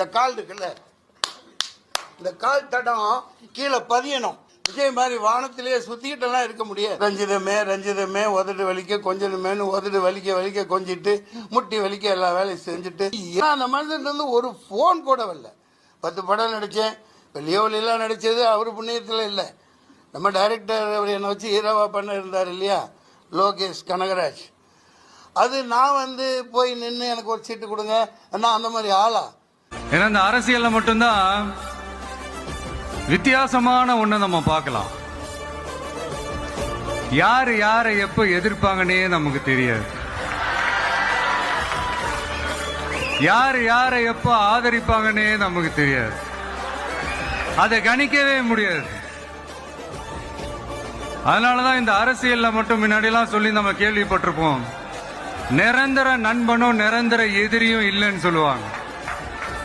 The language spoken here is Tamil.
இந்த கால் இருக்குல்ல, இந்த கால் தடம் கீழே பதியணும். விஜய் மாதிரி வானத்திலேயே சுத்திக்கிட்டெல்லாம் இருக்க முடியாது. ரஞ்சிதமே உதடு வலிக்க கொஞ்சமேனு உதடு வலிக்க கொஞ்சிட்டு முட்டி வலிக்க எல்லா வேலையும் செஞ்சுட்டு அந்த மனிதன் வந்து ஒரு போன் கூட வரல. 10 படம் நடிச்சேன். இப்போ லியோலாம் நடிச்சது அவர் புண்ணியத்தில் இல்லை. நம்ம டைரக்டர் அவர் என்னை வச்சு ஹீரோவா பண்ண இருந்தார் இல்லையா, லோகேஷ் கனகராஜ். அது நான் வந்து போய் நின்று எனக்கு ஒரு சீட்டு கொடுங்க அண்ணா, அந்த மாதிரி ஆளா? ஏன்னா இந்த அரசியல்ல மட்டும்தான் வித்தியாசமான ஒண்ணு நம்ம பார்க்கலாம். யாரு யாரை எப்ப எதிர்ப்பாங்கன்னே நமக்கு தெரியாது. யாரு யாரை எப்ப ஆதரிப்பாங்கன்னே நமக்கு தெரியாது. அதை கணிக்கவே முடியாது. அதனாலதான் இந்த அரசியல்ல மட்டும் முன்னாடி எல்லாம் சொல்லி நம்ம கேள்விப்பட்டிருப்போம், நிரந்தர நண்பனும் நிரந்தர எதிரியும் இல்லைன்னு சொல்லுவாங்க.